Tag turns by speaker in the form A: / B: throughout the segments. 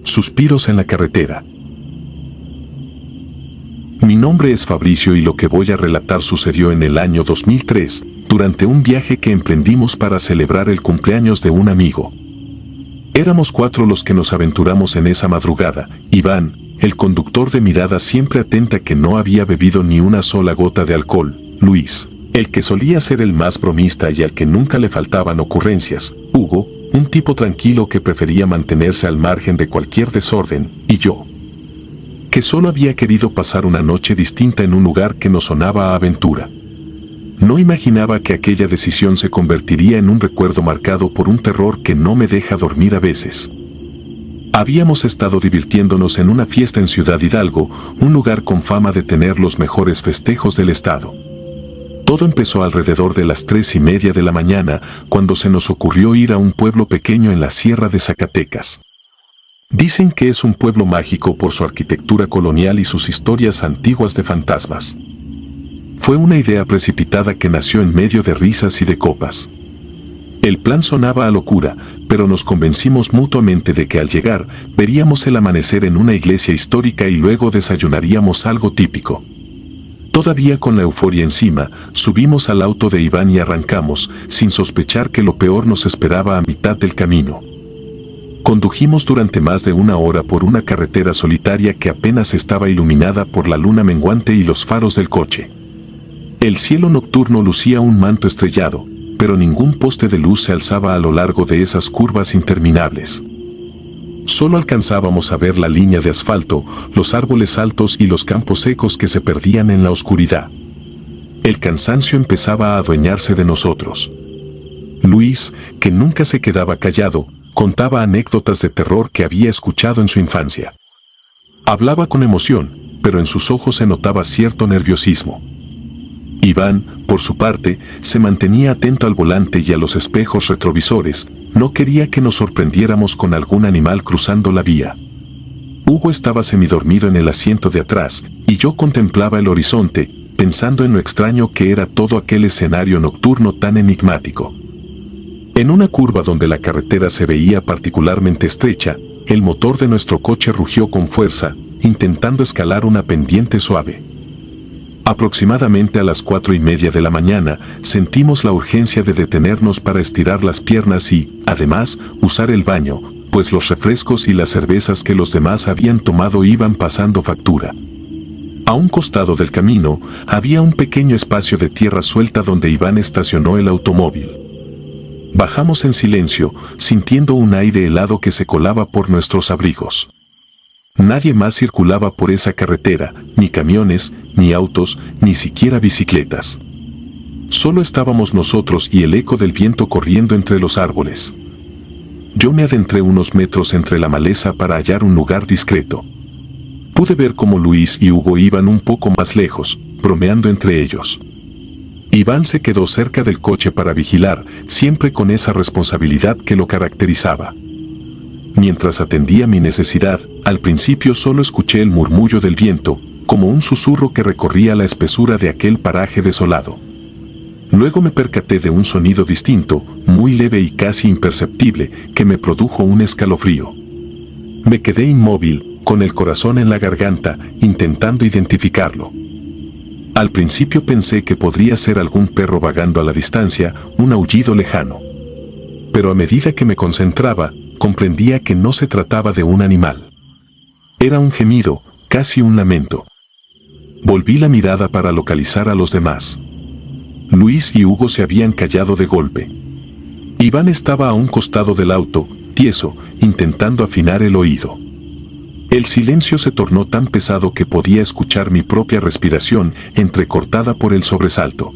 A: Suspiros en la carretera. Mi nombre es Fabricio y lo que voy a relatar sucedió en el año 2003, durante un viaje que emprendimos para celebrar el cumpleaños de un amigo. Éramos 4 los que nos aventuramos en esa madrugada. Iván, el conductor de mirada siempre atenta que no había bebido ni una sola gota de alcohol. Luis, el que solía ser el más bromista y al que nunca le faltaban ocurrencias. Hugo, un tipo tranquilo que prefería mantenerse al margen de cualquier desorden. Y yo, que solo había querido pasar una noche distinta en un lugar que nos sonaba a aventura. No imaginaba que aquella decisión se convertiría en un recuerdo marcado por un terror que no me deja dormir a veces. Habíamos estado divirtiéndonos en una fiesta en Ciudad Hidalgo, un lugar con fama de tener los mejores festejos del estado. Todo empezó alrededor de las 3:30 de la mañana, cuando se nos ocurrió ir a un pueblo pequeño en la Sierra de Zacatecas. Dicen que es un pueblo mágico por su arquitectura colonial y sus historias antiguas de fantasmas. Fue una idea precipitada que nació en medio de risas y de copas. El plan sonaba a locura, pero nos convencimos mutuamente de que al llegar, veríamos el amanecer en una iglesia histórica y luego desayunaríamos algo típico. Todavía con la euforia encima, subimos al auto de Iván y arrancamos, sin sospechar que lo peor nos esperaba a mitad del camino. Condujimos durante más de 1 hora por una carretera solitaria que apenas estaba iluminada por la luna menguante y los faros del coche. El cielo nocturno lucía un manto estrellado, pero ningún poste de luz se alzaba a lo largo de esas curvas interminables. Solo alcanzábamos a ver la línea de asfalto, los árboles altos y los campos secos que se perdían en la oscuridad. El cansancio empezaba a adueñarse de nosotros. Luis, que nunca se quedaba callado, contaba anécdotas de terror que había escuchado en su infancia. Hablaba con emoción, pero en sus ojos se notaba cierto nerviosismo. Iván, por su parte, se mantenía atento al volante y a los espejos retrovisores. No quería que nos sorprendiéramos con algún animal cruzando la vía. Hugo estaba semidormido en el asiento de atrás, y yo contemplaba el horizonte, pensando en lo extraño que era todo aquel escenario nocturno tan enigmático. En una curva donde la carretera se veía particularmente estrecha, el motor de nuestro coche rugió con fuerza, intentando escalar una pendiente suave. Aproximadamente a las 4:30 de la mañana, sentimos la urgencia de detenernos para estirar las piernas y, además, usar el baño, pues los refrescos y las cervezas que los demás habían tomado iban pasando factura. A un costado del camino, había un pequeño espacio de tierra suelta donde Iván estacionó el automóvil. Bajamos en silencio, sintiendo un aire helado que se colaba por nuestros abrigos. Nadie más circulaba por esa carretera, ni camiones, ni autos, ni siquiera bicicletas. Solo estábamos nosotros y el eco del viento corriendo entre los árboles. Yo me adentré unos metros entre la maleza para hallar un lugar discreto. Pude ver cómo Luis y Hugo iban un poco más lejos, bromeando entre ellos. Iván se quedó cerca del coche para vigilar, siempre con esa responsabilidad que lo caracterizaba. Mientras atendía mi necesidad, al principio solo escuché el murmullo del viento, como un susurro que recorría la espesura de aquel paraje desolado. Luego me percaté de un sonido distinto, muy leve y casi imperceptible, que me produjo un escalofrío. Me quedé inmóvil, con el corazón en la garganta, intentando identificarlo. Al principio pensé que podría ser algún perro vagando a la distancia, un aullido lejano. Pero a medida que me concentraba, comprendía que no se trataba de un animal. Era un gemido, casi un lamento. Volví la mirada para localizar a los demás. Luis y Hugo se habían callado de golpe. Iván estaba a un costado del auto, tieso, intentando afinar el oído. El silencio se tornó tan pesado que podía escuchar mi propia respiración, entrecortada por el sobresalto.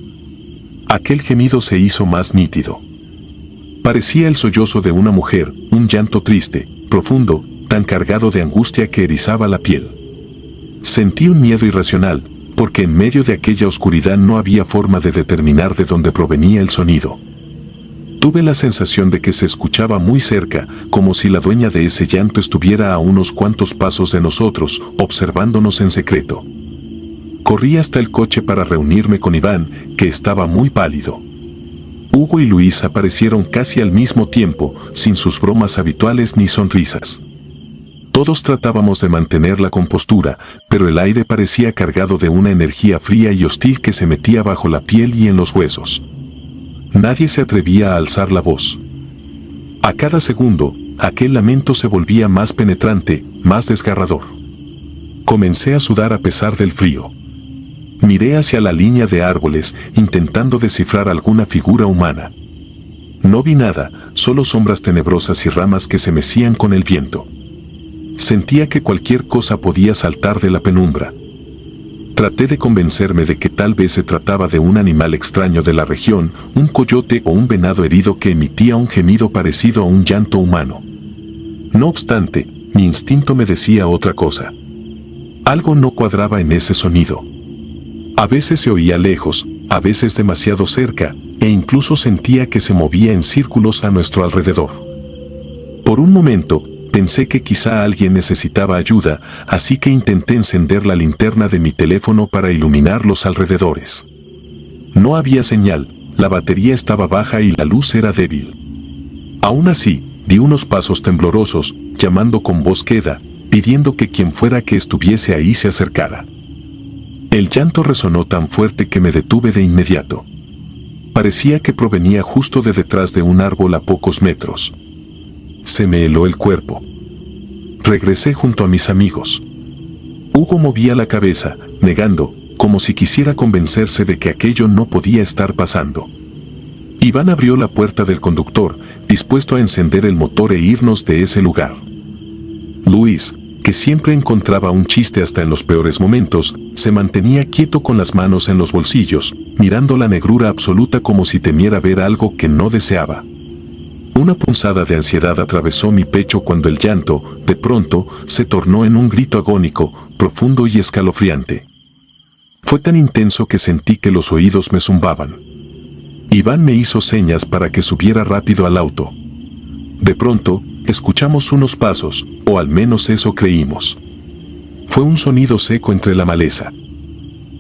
A: Aquel gemido se hizo más nítido. Parecía el sollozo de una mujer, un llanto triste, profundo, tan cargado de angustia que erizaba la piel. Sentí un miedo irracional, porque en medio de aquella oscuridad no había forma de determinar de dónde provenía el sonido. Tuve la sensación de que se escuchaba muy cerca, como si la dueña de ese llanto estuviera a unos cuantos pasos de nosotros, observándonos en secreto. Corrí hasta el coche para reunirme con Iván, que estaba muy pálido. Hugo y Luis aparecieron casi al mismo tiempo, sin sus bromas habituales ni sonrisas. Todos tratábamos de mantener la compostura, pero el aire parecía cargado de una energía fría y hostil que se metía bajo la piel y en los huesos. Nadie se atrevía a alzar la voz. A cada segundo, aquel lamento se volvía más penetrante, más desgarrador. Comencé a sudar a pesar del frío. Miré hacia la línea de árboles, intentando descifrar alguna figura humana. No vi nada, solo sombras tenebrosas y ramas que se mecían con el viento. Sentía que cualquier cosa podía saltar de la penumbra. Traté de convencerme de que tal vez se trataba de un animal extraño de la región, un coyote o un venado herido que emitía un gemido parecido a un llanto humano. No obstante, mi instinto me decía otra cosa. Algo no cuadraba en ese sonido. A veces se oía lejos, a veces demasiado cerca, e incluso sentía que se movía en círculos a nuestro alrededor. Por un momento, pensé que quizá alguien necesitaba ayuda, así que intenté encender la linterna de mi teléfono para iluminar los alrededores. No había señal, la batería estaba baja y la luz era débil. Aún así, di unos pasos temblorosos, llamando con voz queda, pidiendo que quien fuera que estuviese ahí se acercara. El llanto resonó tan fuerte que me detuve de inmediato. Parecía que provenía justo de detrás de un árbol a pocos metros. Se me heló el cuerpo. Regresé junto a mis amigos. Hugo movía la cabeza, negando, como si quisiera convencerse de que aquello no podía estar pasando. Iván abrió la puerta del conductor, dispuesto a encender el motor e irnos de ese lugar. Luis, que siempre encontraba un chiste hasta en los peores momentos, se mantenía quieto con las manos en los bolsillos, mirando la negrura absoluta como si temiera ver algo que no deseaba. Una punzada de ansiedad atravesó mi pecho cuando el llanto, de pronto, se tornó en un grito agónico, profundo y escalofriante. Fue tan intenso que sentí que los oídos me zumbaban. Iván me hizo señas para que subiera rápido al auto. De pronto, escuchamos unos pasos, o al menos eso creímos. Fue un sonido seco entre la maleza.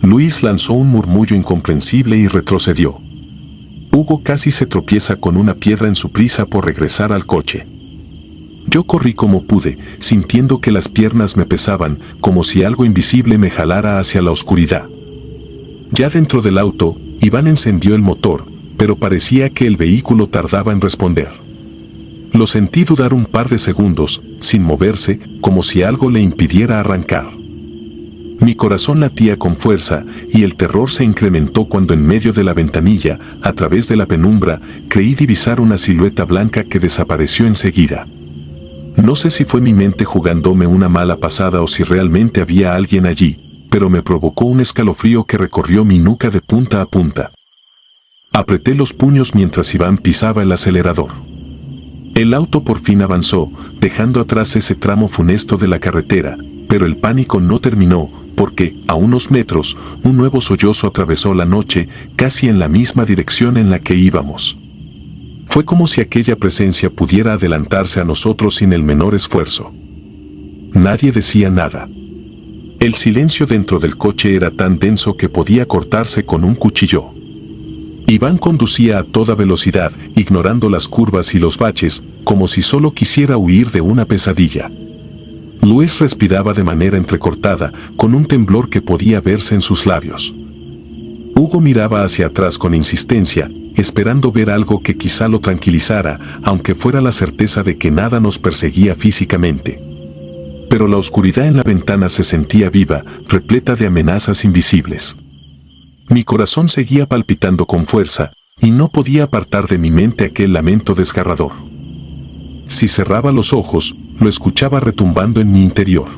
A: Luis lanzó un murmullo incomprensible y retrocedió. Hugo casi se tropieza con una piedra en su prisa por regresar al coche. Yo corrí como pude, sintiendo que las piernas me pesaban, como si algo invisible me jalara hacia la oscuridad. Ya dentro del auto, Iván encendió el motor, pero parecía que el vehículo tardaba en responder. Lo sentí dudar un par de segundos, sin moverse, como si algo le impidiera arrancar. Mi corazón latía con fuerza y el terror se incrementó cuando en medio de la ventanilla, a través de la penumbra, creí divisar una silueta blanca que desapareció enseguida. No sé si fue mi mente jugándome una mala pasada o si realmente había alguien allí, pero me provocó un escalofrío que recorrió mi nuca de punta a punta. Apreté los puños mientras Iván pisaba el acelerador. El auto por fin avanzó, dejando atrás ese tramo funesto de la carretera, pero el pánico no terminó, porque, a unos metros, un nuevo sollozo atravesó la noche, casi en la misma dirección en la que íbamos. Fue como si aquella presencia pudiera adelantarse a nosotros sin el menor esfuerzo. Nadie decía nada. El silencio dentro del coche era tan denso que podía cortarse con un cuchillo. Iván conducía a toda velocidad, ignorando las curvas y los baches, como si solo quisiera huir de una pesadilla. Luis respiraba de manera entrecortada, con un temblor que podía verse en sus labios. Hugo miraba hacia atrás con insistencia, esperando ver algo que quizá lo tranquilizara, aunque fuera la certeza de que nada nos perseguía físicamente. Pero la oscuridad en la ventana se sentía viva, repleta de amenazas invisibles. Mi corazón seguía palpitando con fuerza, y no podía apartar de mi mente aquel lamento desgarrador. Si cerraba los ojos, lo escuchaba retumbando en mi interior.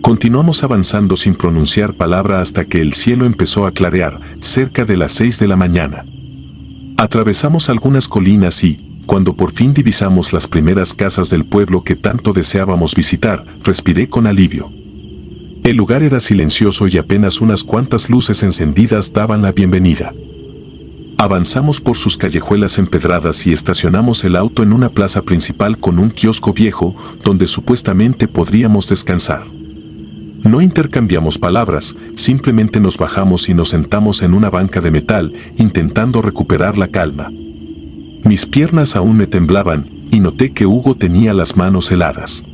A: Continuamos avanzando sin pronunciar palabra hasta que el cielo empezó a clarear, cerca de las 6 de la mañana. Atravesamos algunas colinas y, cuando por fin divisamos las primeras casas del pueblo que tanto deseábamos visitar, respiré con alivio. El lugar era silencioso y apenas unas cuantas luces encendidas daban la bienvenida. Avanzamos por sus callejuelas empedradas y estacionamos el auto en una plaza principal con un kiosco viejo donde supuestamente podríamos descansar. No intercambiamos palabras, simplemente nos bajamos y nos sentamos en una banca de metal, intentando recuperar la calma. Mis piernas aún me temblaban, y noté que Hugo tenía las manos heladas.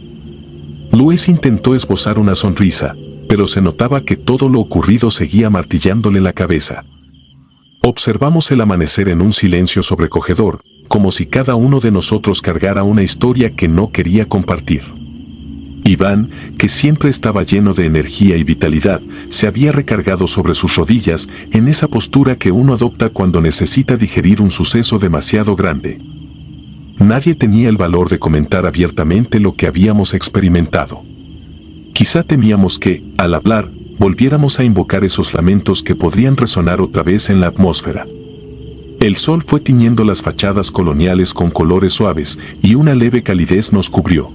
A: Luis intentó esbozar una sonrisa, pero se notaba que todo lo ocurrido seguía martillándole la cabeza. Observamos el amanecer en un silencio sobrecogedor, como si cada uno de nosotros cargara una historia que no quería compartir. Iván, que siempre estaba lleno de energía y vitalidad, se había recargado sobre sus rodillas en esa postura que uno adopta cuando necesita digerir un suceso demasiado grande. Nadie tenía el valor de comentar abiertamente lo que habíamos experimentado. Quizá temíamos que, al hablar, volviéramos a invocar esos lamentos que podrían resonar otra vez en la atmósfera. El sol fue tiñendo las fachadas coloniales con colores suaves y una leve calidez nos cubrió.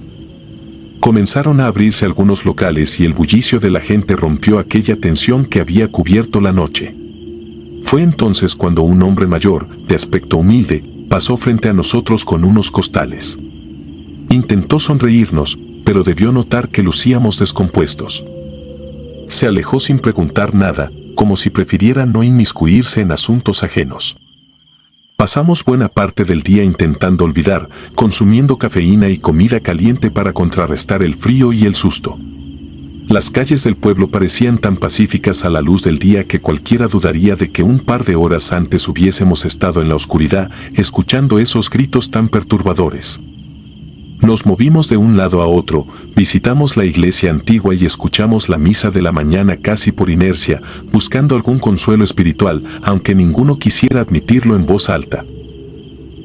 A: Comenzaron a abrirse algunos locales y el bullicio de la gente rompió aquella tensión que había cubierto la noche. Fue entonces cuando un hombre mayor, de aspecto humilde, pasó frente a nosotros con unos costales. Intentó sonreírnos, pero debió notar que lucíamos descompuestos. Se alejó sin preguntar nada, como si prefiriera no inmiscuirse en asuntos ajenos. Pasamos buena parte del día intentando olvidar, consumiendo cafeína y comida caliente para contrarrestar el frío y el susto. Las calles del pueblo parecían tan pacíficas a la luz del día que cualquiera dudaría de que un par de horas antes hubiésemos estado en la oscuridad, escuchando esos gritos tan perturbadores. Nos movimos de un lado a otro, visitamos la iglesia antigua y escuchamos la misa de la mañana casi por inercia, buscando algún consuelo espiritual, aunque ninguno quisiera admitirlo en voz alta.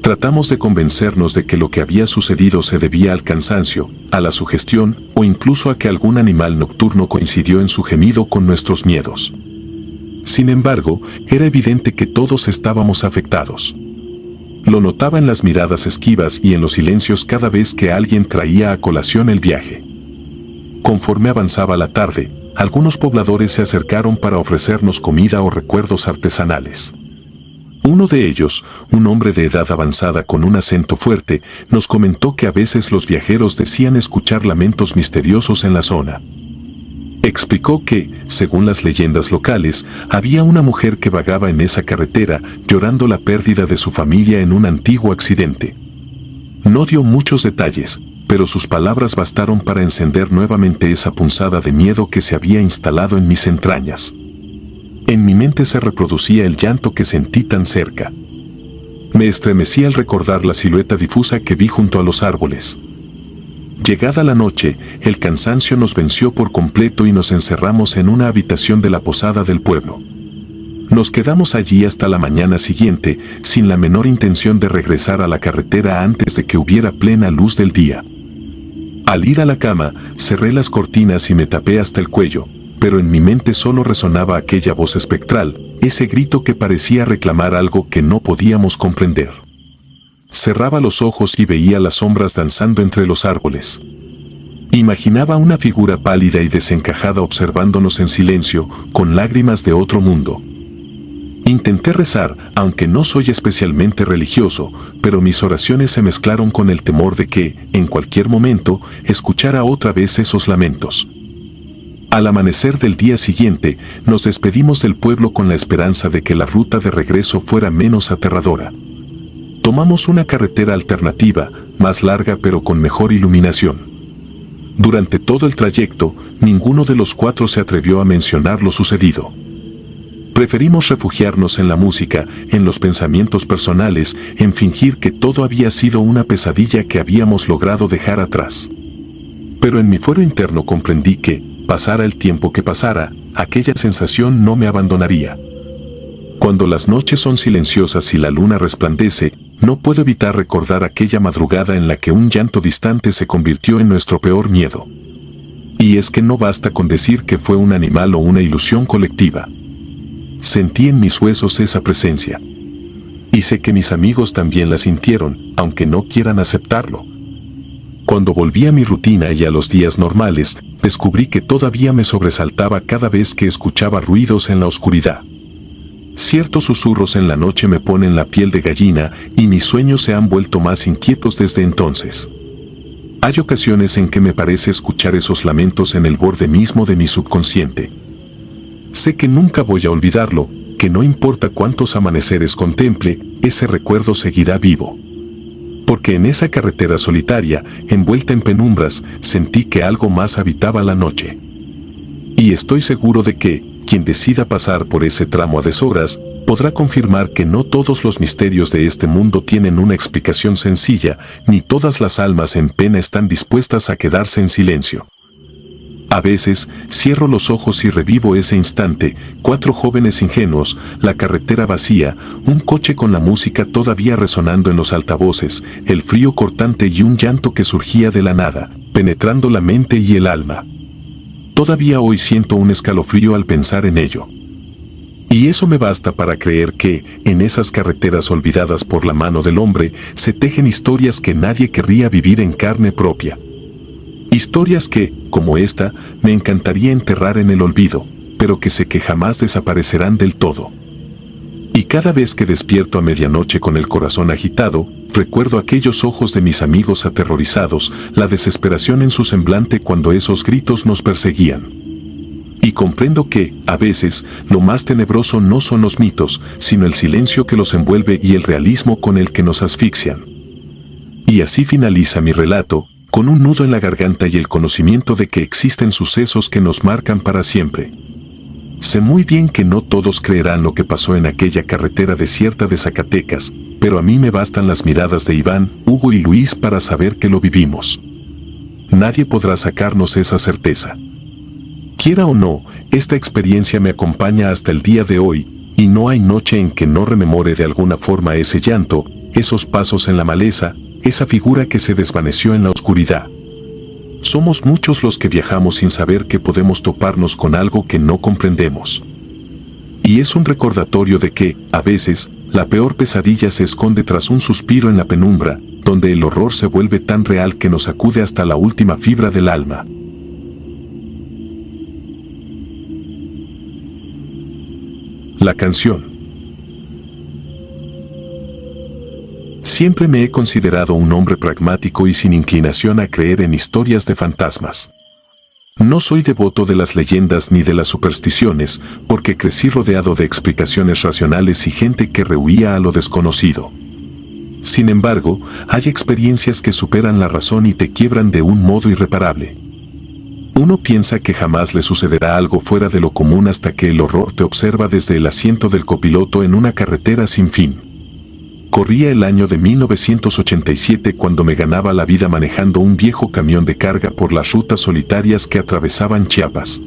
A: Tratamos de convencernos de que lo que había sucedido se debía al cansancio, a la sugestión o incluso a que algún animal nocturno coincidió en su gemido con nuestros miedos. Sin embargo, era evidente que todos estábamos afectados. Lo notaba en las miradas esquivas y en los silencios cada vez que alguien traía a colación el viaje. Conforme avanzaba la tarde, algunos pobladores se acercaron para ofrecernos comida o recuerdos artesanales. Uno de ellos, un hombre de edad avanzada con un acento fuerte, nos comentó que a veces los viajeros decían escuchar lamentos misteriosos en la zona. Explicó que, según las leyendas locales, había una mujer que vagaba en esa carretera llorando la pérdida de su familia en un antiguo accidente. No dio muchos detalles, pero sus palabras bastaron para encender nuevamente esa punzada de miedo que se había instalado en mis entrañas. En mi mente se reproducía el llanto que sentí tan cerca. Me estremecí al recordar la silueta difusa que vi junto a los árboles. Llegada la noche, el cansancio nos venció por completo y nos encerramos en una habitación de la posada del pueblo. Nos quedamos allí hasta la mañana siguiente, sin la menor intención de regresar a la carretera antes de que hubiera plena luz del día. Al ir a la cama, cerré las cortinas y me tapé hasta el cuello, pero en mi mente solo resonaba aquella voz espectral, ese grito que parecía reclamar algo que no podíamos comprender. Cerraba los ojos y veía las sombras danzando entre los árboles. Imaginaba una figura pálida y desencajada observándonos en silencio, con lágrimas de otro mundo. Intenté rezar, aunque no soy especialmente religioso, pero mis oraciones se mezclaron con el temor de que, en cualquier momento, escuchara otra vez esos lamentos. Al amanecer del día siguiente, nos despedimos del pueblo con la esperanza de que la ruta de regreso fuera menos aterradora. Tomamos una carretera alternativa, más larga pero con mejor iluminación. Durante todo el trayecto, ninguno de los cuatro se atrevió a mencionar lo sucedido. Preferimos refugiarnos en la música, en los pensamientos personales, en fingir que todo había sido una pesadilla que habíamos logrado dejar atrás. Pero en mi fuero interno comprendí que, pasara el tiempo que pasara, aquella sensación no me abandonaría. Cuando las noches son silenciosas y la luna resplandece, no puedo evitar recordar aquella madrugada en la que un llanto distante se convirtió en nuestro peor miedo. Y es que no basta con decir que fue un animal o una ilusión colectiva. Sentí en mis huesos esa presencia. Y sé que mis amigos también la sintieron, aunque no quieran aceptarlo. Cuando volví a mi rutina y a los días normales, descubrí que todavía me sobresaltaba cada vez que escuchaba ruidos en la oscuridad. Ciertos susurros en la noche me ponen la piel de gallina y mis sueños se han vuelto más inquietos desde entonces. Hay ocasiones en que me parece escuchar esos lamentos en el borde mismo de mi subconsciente. Sé que nunca voy a olvidarlo, que no importa cuántos amaneceres contemple, ese recuerdo seguirá vivo. Porque en esa carretera solitaria, envuelta en penumbras, sentí que algo más habitaba la noche. Y estoy seguro de que, quien decida pasar por ese tramo a deshoras, podrá confirmar que no todos los misterios de este mundo tienen una explicación sencilla, ni todas las almas en pena están dispuestas a quedarse en silencio. A veces, cierro los ojos y revivo ese instante, 4 jóvenes ingenuos, la carretera vacía, un coche con la música todavía resonando en los altavoces, el frío cortante y un llanto que surgía de la nada, penetrando la mente y el alma. Todavía hoy siento un escalofrío al pensar en ello. Y eso me basta para creer que, en esas carreteras olvidadas por la mano del hombre, se tejen historias que nadie querría vivir en carne propia. Historias que, como esta, me encantaría enterrar en el olvido, pero que sé que jamás desaparecerán del todo. Y cada vez que despierto a medianoche con el corazón agitado, recuerdo aquellos ojos de mis amigos aterrorizados, la desesperación en su semblante cuando esos gritos nos perseguían. Y comprendo que, a veces, lo más tenebroso no son los mitos, sino el silencio que los envuelve y el realismo con el que nos asfixian. Y así finaliza mi relato, con un nudo en la garganta y el conocimiento de que existen sucesos que nos marcan para siempre. Sé muy bien que no todos creerán lo que pasó en aquella carretera desierta de Zacatecas, pero a mí me bastan las miradas de Iván, Hugo y Luis para saber que lo vivimos. Nadie podrá sacarnos esa certeza. Quiera o no, esta experiencia me acompaña hasta el día de hoy, y no hay noche en que no rememore de alguna forma ese llanto, esos pasos en la maleza, esa figura que se desvaneció en la oscuridad. Somos muchos los que viajamos sin saber que podemos toparnos con algo que no comprendemos. Y es un recordatorio de que, a veces, la peor pesadilla se esconde tras un suspiro en la penumbra, donde el horror se vuelve tan real que nos sacude hasta la última fibra del alma. La canción. Siempre me he considerado un hombre pragmático y sin inclinación a creer en historias de fantasmas. No soy devoto de las leyendas ni de las supersticiones, porque crecí rodeado de explicaciones racionales y gente que rehuía a lo desconocido. Sin embargo, hay experiencias que superan la razón y te quiebran de un modo irreparable. Uno piensa que jamás le sucederá algo fuera de lo común hasta que el horror te observa desde el asiento del copiloto en una carretera sin fin. Corría el año de 1987 cuando me ganaba la vida manejando un viejo camión de carga por las rutas solitarias que atravesaban Chiapas.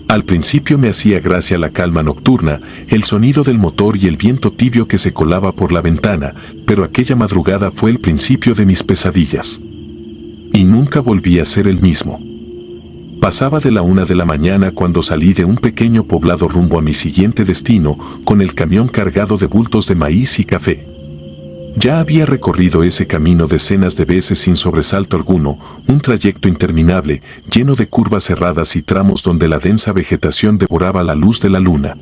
A: Al principio me hacía gracia la calma nocturna, el sonido del motor y el viento tibio que se colaba por la ventana, pero aquella madrugada fue el principio de mis pesadillas. Y nunca volví a ser el mismo. Pasaba de la 1 de la mañana cuando salí de un pequeño poblado rumbo a mi siguiente destino, con el camión cargado de bultos de maíz y café. Ya había recorrido ese camino decenas de veces sin sobresalto alguno, un trayecto interminable, lleno de curvas cerradas y tramos donde la densa vegetación devoraba la luz de la luna.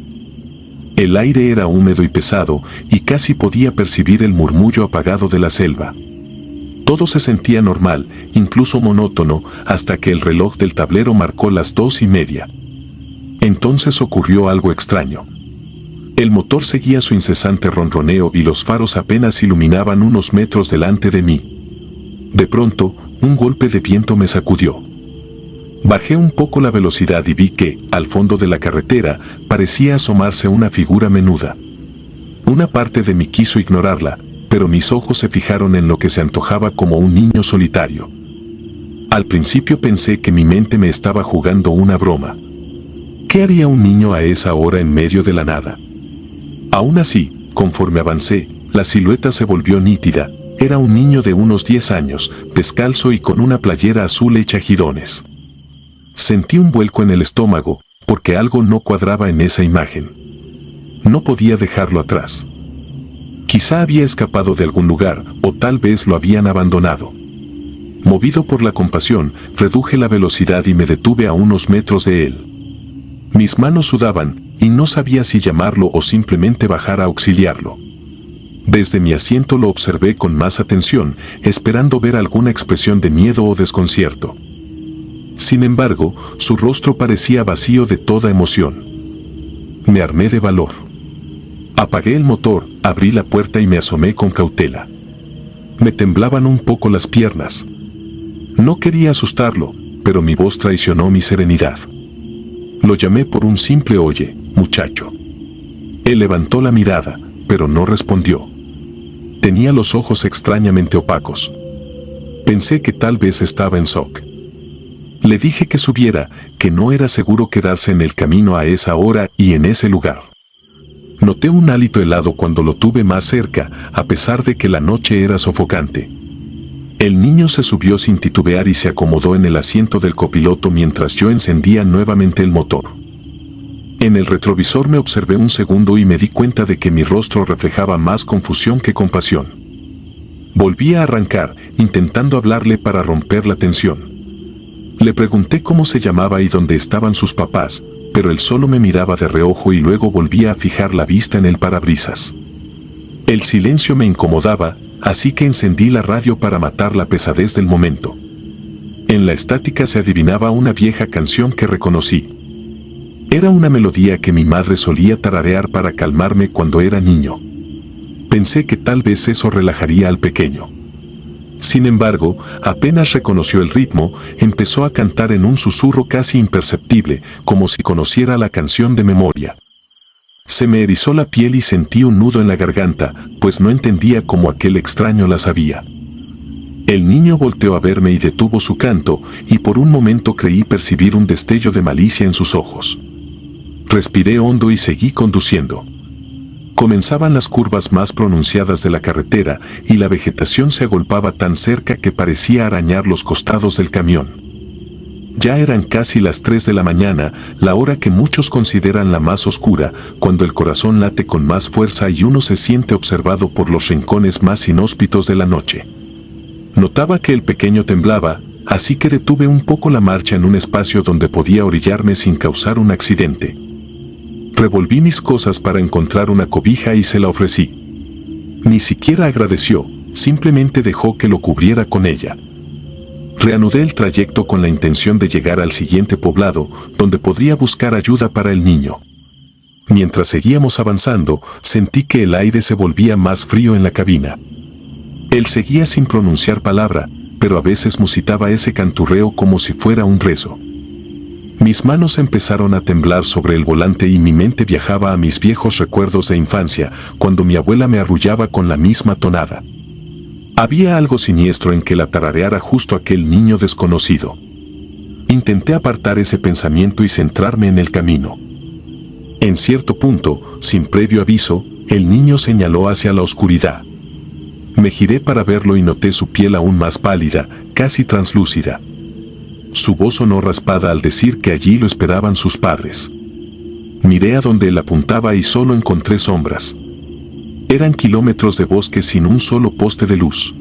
A: El aire era húmedo y pesado, y casi podía percibir el murmullo apagado de la selva. Todo se sentía normal, incluso monótono, hasta que el reloj del tablero marcó las 2:30. Entonces ocurrió algo extraño. El motor seguía su incesante ronroneo y los faros apenas iluminaban unos metros delante de mí. De pronto, un golpe de viento me sacudió. Bajé un poco la velocidad y vi que, al fondo de la carretera, parecía asomarse una figura menuda. Una parte de mí quiso ignorarla, pero mis ojos se fijaron en lo que se antojaba como un niño solitario. Al principio pensé que mi mente me estaba jugando una broma. ¿Qué haría un niño a esa hora en medio de la nada? Aún así, conforme avancé, la silueta se volvió nítida. Era un niño de unos 10 años, descalzo y con una playera azul hecha jirones. Sentí un vuelco en el estómago, porque algo no cuadraba en esa imagen. No podía dejarlo atrás. Quizá había escapado de algún lugar, o tal vez lo habían abandonado. Movido por la compasión, reduje la velocidad y me detuve a unos metros de él. Mis manos sudaban, y no sabía si llamarlo o simplemente bajar a auxiliarlo. Desde mi asiento lo observé con más atención, esperando ver alguna expresión de miedo o desconcierto. Sin embargo, su rostro parecía vacío de toda emoción. Me armé de valor. Apagué el motor, abrí la puerta y me asomé con cautela. Me temblaban un poco las piernas. No quería asustarlo, pero mi voz traicionó mi serenidad. Lo llamé por un simple "oye, muchacho". Él levantó la mirada, pero no respondió. Tenía los ojos extrañamente opacos. Pensé que tal vez estaba en shock. Le dije que subiera, que no era seguro quedarse en el camino a esa hora y en ese lugar. Noté un hálito helado cuando lo tuve más cerca, a pesar de que la noche era sofocante. El niño se subió sin titubear y se acomodó en el asiento del copiloto mientras yo encendía nuevamente el motor. En el retrovisor me observé un segundo y me di cuenta de que mi rostro reflejaba más confusión que compasión. Volví a arrancar, intentando hablarle para romper la tensión. Le pregunté cómo se llamaba y dónde estaban sus papás, pero él solo me miraba de reojo y luego volvía a fijar la vista en el parabrisas. El silencio me incomodaba, así que encendí la radio para matar la pesadez del momento. En la estática se adivinaba una vieja canción que reconocí. Era una melodía que mi madre solía tararear para calmarme cuando era niño. Pensé que tal vez eso relajaría al pequeño. Sin embargo, apenas reconoció el ritmo, empezó a cantar en un susurro casi imperceptible, como si conociera la canción de memoria. Se me erizó la piel y sentí un nudo en la garganta, pues no entendía cómo aquel extraño la sabía. El niño volteó a verme y detuvo su canto, y por un momento creí percibir un destello de malicia en sus ojos. Respiré hondo y seguí conduciendo. Comenzaban las curvas más pronunciadas de la carretera y la vegetación se agolpaba tan cerca que parecía arañar los costados del camión. Ya eran casi las 3 de la mañana, la hora que muchos consideran la más oscura, cuando el corazón late con más fuerza y uno se siente observado por los rincones más inhóspitos de la noche. Notaba que el pequeño temblaba, así que detuve un poco la marcha en un espacio donde podía orillarme sin causar un accidente. Revolví mis cosas para encontrar una cobija y se la ofrecí. Ni siquiera agradeció, simplemente dejó que lo cubriera con ella. Reanudé el trayecto con la intención de llegar al siguiente poblado, donde podría buscar ayuda para el niño. Mientras seguíamos avanzando, sentí que el aire se volvía más frío en la cabina. Él seguía sin pronunciar palabra, pero a veces musitaba ese canturreo como si fuera un rezo. Mis manos empezaron a temblar sobre el volante y mi mente viajaba a mis viejos recuerdos de infancia, cuando mi abuela me arrullaba con la misma tonada. Había algo siniestro en que la tarareara justo aquel niño desconocido. Intenté apartar ese pensamiento y centrarme en el camino. En cierto punto, sin previo aviso, el niño señaló hacia la oscuridad. Me giré para verlo y noté su piel aún más pálida, casi translúcida. Su voz sonó raspada al decir que allí lo esperaban sus padres. Miré a donde él apuntaba y solo encontré sombras. Eran kilómetros de bosque sin un solo poste de luz.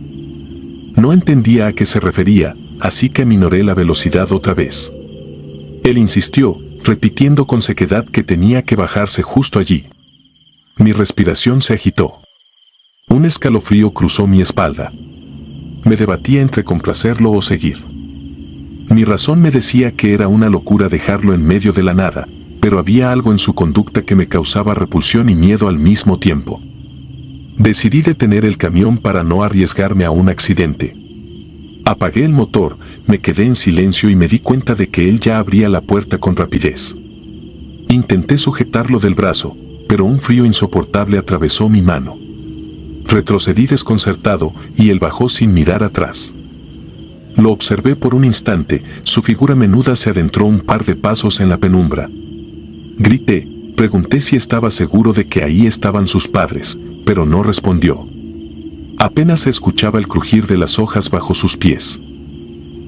A: No entendía a qué se refería, así que minoré la velocidad otra vez. Él insistió, repitiendo con sequedad que tenía que bajarse justo allí. Mi respiración se agitó. Un escalofrío cruzó mi espalda. Me debatía entre complacerlo o seguir. Mi razón me decía que era una locura dejarlo en medio de la nada, pero había algo en su conducta que me causaba repulsión y miedo al mismo tiempo. Decidí detener el camión para no arriesgarme a un accidente. Apagué el motor, me quedé en silencio y me di cuenta de que él ya abría la puerta con rapidez. Intenté sujetarlo del brazo, pero un frío insoportable atravesó mi mano. Retrocedí desconcertado y él bajó sin mirar atrás. Lo observé por un instante, su figura menuda se adentró un par de pasos en la penumbra. Grité, pregunté si estaba seguro de que ahí estaban sus padres, pero no respondió. Apenas se escuchaba el crujir de las hojas bajo sus pies.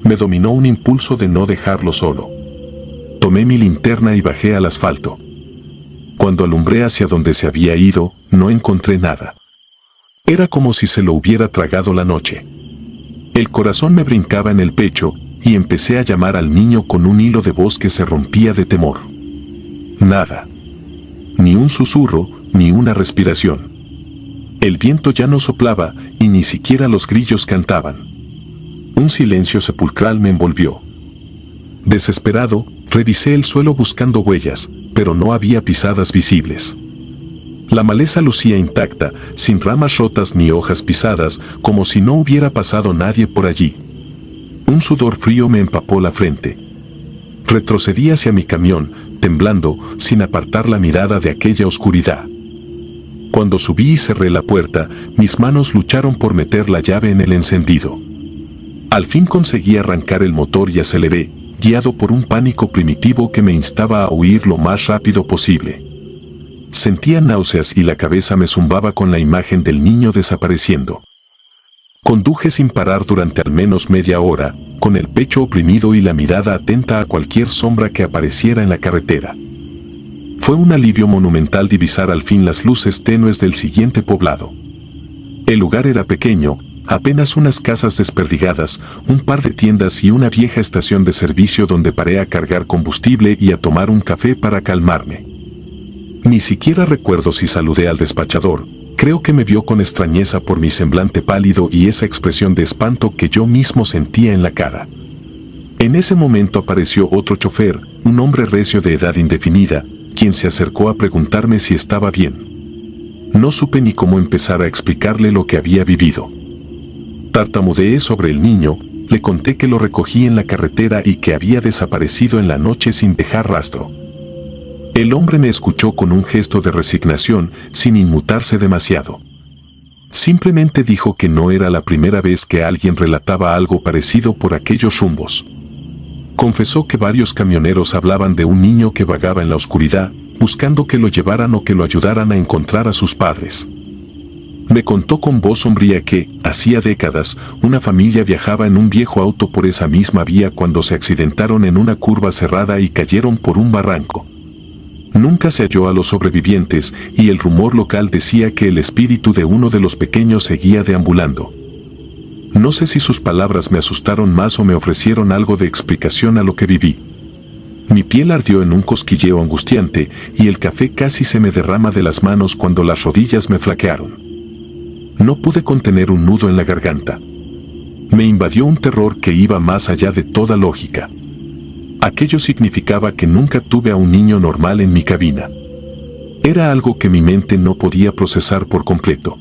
A: Me dominó un impulso de no dejarlo solo. Tomé mi linterna y bajé al asfalto. Cuando alumbré hacia donde se había ido, no encontré nada. Era como si se lo hubiera tragado la noche. El corazón me brincaba en el pecho, y empecé a llamar al niño con un hilo de voz que se rompía de temor. Nada. Ni un susurro, ni una respiración. El viento ya no soplaba y ni siquiera los grillos cantaban. Un silencio sepulcral me envolvió. Desesperado, revisé el suelo buscando huellas, pero no había pisadas visibles. La maleza lucía intacta, sin ramas rotas ni hojas pisadas, como si no hubiera pasado nadie por allí. Un sudor frío me empapó la frente. Retrocedí hacia mi camión, temblando, sin apartar la mirada de aquella oscuridad. Cuando subí y cerré la puerta, mis manos lucharon por meter la llave en el encendido. Al fin conseguí arrancar el motor y aceleré, guiado por un pánico primitivo que me instaba a huir lo más rápido posible. Sentía náuseas y la cabeza me zumbaba con la imagen del niño desapareciendo. Conduje sin parar durante al menos media hora, con el pecho oprimido y la mirada atenta a cualquier sombra que apareciera en la carretera. Fue un alivio monumental divisar al fin las luces tenues del siguiente poblado. El lugar era pequeño, apenas unas casas desperdigadas, un par de tiendas y una vieja estación de servicio donde paré a cargar combustible y a tomar un café para calmarme. Ni siquiera recuerdo si saludé al despachador. Creo que me vio con extrañeza por mi semblante pálido y esa expresión de espanto que yo mismo sentía en la cara. En ese momento apareció otro chofer, un hombre recio de edad indefinida, quien se acercó a preguntarme si estaba bien. No supe ni cómo empezar a explicarle lo que había vivido. Tartamudeé sobre el niño, le conté que lo recogí en la carretera y que había desaparecido en la noche sin dejar rastro. El hombre me escuchó con un gesto de resignación, sin inmutarse demasiado. Simplemente dijo que no era la primera vez que alguien relataba algo parecido por aquellos rumbos. Confesó que varios camioneros hablaban de un niño que vagaba en la oscuridad, buscando que lo llevaran o que lo ayudaran a encontrar a sus padres. Me contó con voz sombría que, hacía décadas, una familia viajaba en un viejo auto por esa misma vía cuando se accidentaron en una curva cerrada y cayeron por un barranco. Nunca se halló a los sobrevivientes y el rumor local decía que el espíritu de uno de los pequeños seguía deambulando. No sé si sus palabras me asustaron más o me ofrecieron algo de explicación a lo que viví. Mi piel ardió en un cosquilleo angustiante y el café casi se me derrama de las manos cuando las rodillas me flaquearon. No pude contener un nudo en la garganta. Me invadió un terror que iba más allá de toda lógica. Aquello significaba que nunca tuve a un niño normal en mi cabina. Era algo que mi mente no podía procesar por completo.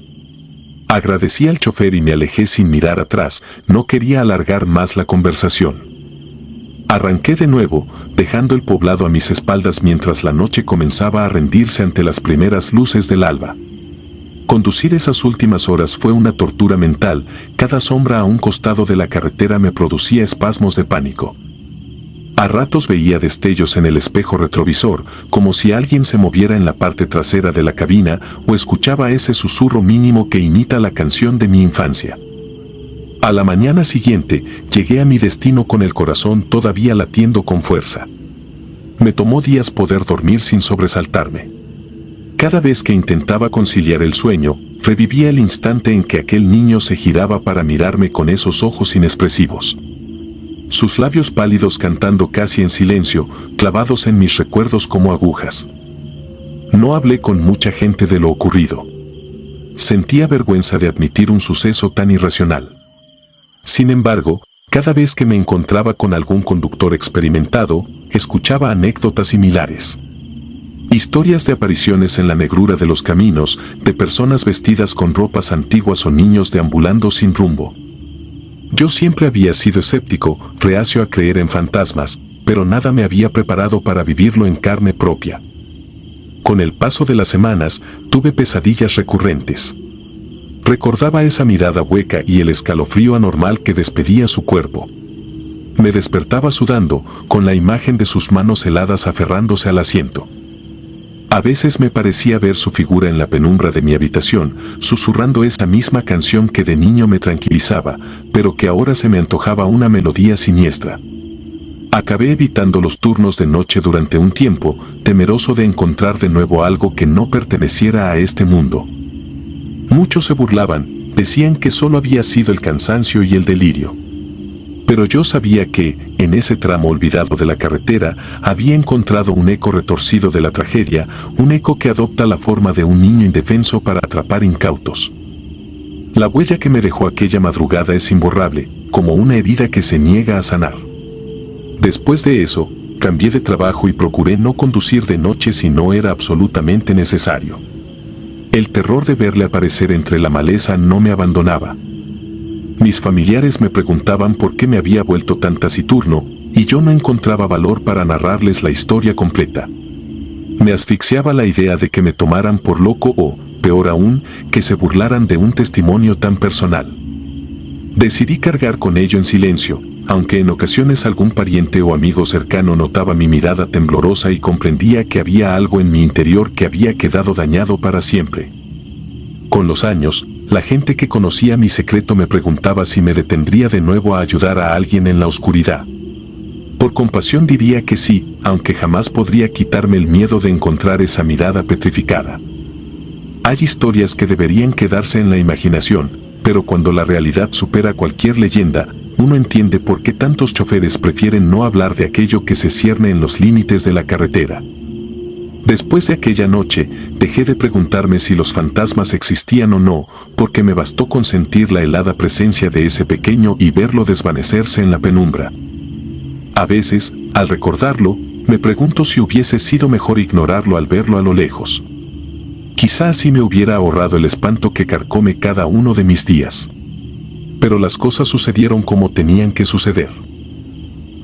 A: Agradecí al chofer y me alejé sin mirar atrás, no quería alargar más la conversación. Arranqué de nuevo, dejando el poblado a mis espaldas mientras la noche comenzaba a rendirse ante las primeras luces del alba. Conducir esas últimas horas fue una tortura mental, cada sombra a un costado de la carretera me producía espasmos de pánico. A ratos veía destellos en el espejo retrovisor, como si alguien se moviera en la parte trasera de la cabina o escuchaba ese susurro mínimo que imita la canción de mi infancia. A la mañana siguiente, llegué a mi destino con el corazón todavía latiendo con fuerza. Me tomó días poder dormir sin sobresaltarme. Cada vez que intentaba conciliar el sueño, revivía el instante en que aquel niño se giraba para mirarme con esos ojos inexpresivos. Sus labios pálidos cantando casi en silencio, clavados en mis recuerdos como agujas. No hablé con mucha gente de lo ocurrido. Sentía vergüenza de admitir un suceso tan irracional. Sin embargo, cada vez que me encontraba con algún conductor experimentado, escuchaba anécdotas similares. Historias de apariciones en la negrura de los caminos, de personas vestidas con ropas antiguas o niños deambulando sin rumbo. Yo siempre había sido escéptico, reacio a creer en fantasmas, pero nada me había preparado para vivirlo en carne propia. Con el paso de las semanas, tuve pesadillas recurrentes. Recordaba esa mirada hueca y el escalofrío anormal que despedía su cuerpo. Me despertaba sudando, con la imagen de sus manos heladas aferrándose al asiento. A veces me parecía ver su figura en la penumbra de mi habitación, susurrando esa misma canción que de niño me tranquilizaba, pero que ahora se me antojaba una melodía siniestra. Acabé evitando los turnos de noche durante un tiempo, temeroso de encontrar de nuevo algo que no perteneciera a este mundo. Muchos se burlaban, decían que solo había sido el cansancio y el delirio. Pero yo sabía que, en ese tramo olvidado de la carretera, había encontrado un eco retorcido de la tragedia, un eco que adopta la forma de un niño indefenso para atrapar incautos. La huella que me dejó aquella madrugada es imborrable, como una herida que se niega a sanar. Después de eso, cambié de trabajo y procuré no conducir de noche si no era absolutamente necesario. El terror de verle aparecer entre la maleza no me abandonaba. Mis familiares me preguntaban por qué me había vuelto tan taciturno, y yo no encontraba valor para narrarles la historia completa. Me asfixiaba la idea de que me tomaran por loco o, peor aún, que se burlaran de un testimonio tan personal. Decidí cargar con ello en silencio, aunque en ocasiones algún pariente o amigo cercano notaba mi mirada temblorosa y comprendía que había algo en mi interior que había quedado dañado para siempre. Con los años, la gente que conocía mi secreto me preguntaba si me detendría de nuevo a ayudar a alguien en la oscuridad. Por compasión diría que sí, aunque jamás podría quitarme el miedo de encontrar esa mirada petrificada. Hay historias que deberían quedarse en la imaginación, pero cuando la realidad supera cualquier leyenda, uno entiende por qué tantos choferes prefieren no hablar de aquello que se cierne en los límites de la carretera. Después de aquella noche, dejé de preguntarme si los fantasmas existían o no, porque me bastó con sentir la helada presencia de ese pequeño y verlo desvanecerse en la penumbra. A veces, al recordarlo, me pregunto si hubiese sido mejor ignorarlo al verlo a lo lejos. Quizá así me hubiera ahorrado el espanto que carcome cada uno de mis días. Pero las cosas sucedieron como tenían que suceder.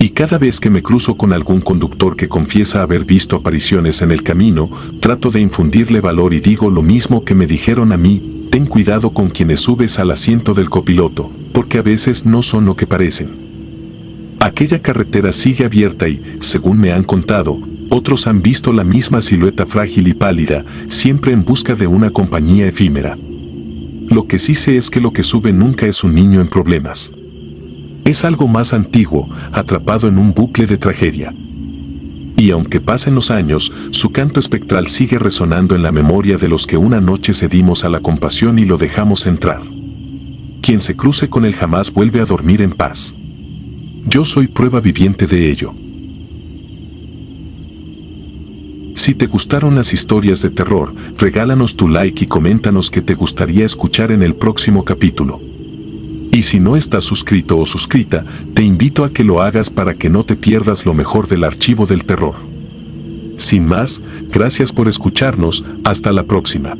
A: Y cada vez que me cruzo con algún conductor que confiesa haber visto apariciones en el camino, trato de infundirle valor y digo lo mismo que me dijeron a mí: ten cuidado con quienes subes al asiento del copiloto, porque a veces no son lo que parecen. Aquella carretera sigue abierta y, según me han contado, otros han visto la misma silueta frágil y pálida, siempre en busca de una compañía efímera. Lo que sí sé es que lo que sube nunca es un niño en problemas. Es algo más antiguo, atrapado en un bucle de tragedia. Y aunque pasen los años, su canto espectral sigue resonando en la memoria de los que una noche cedimos a la compasión y lo dejamos entrar. Quien se cruce con él jamás vuelve a dormir en paz. Yo soy prueba viviente de ello. Si te gustaron las historias de terror, regálanos tu like y coméntanos qué te gustaría escuchar en el próximo capítulo. Y si no estás suscrito o suscrita, te invito a que lo hagas para que no te pierdas lo mejor del archivo del terror. Sin más, gracias por escucharnos, hasta la próxima.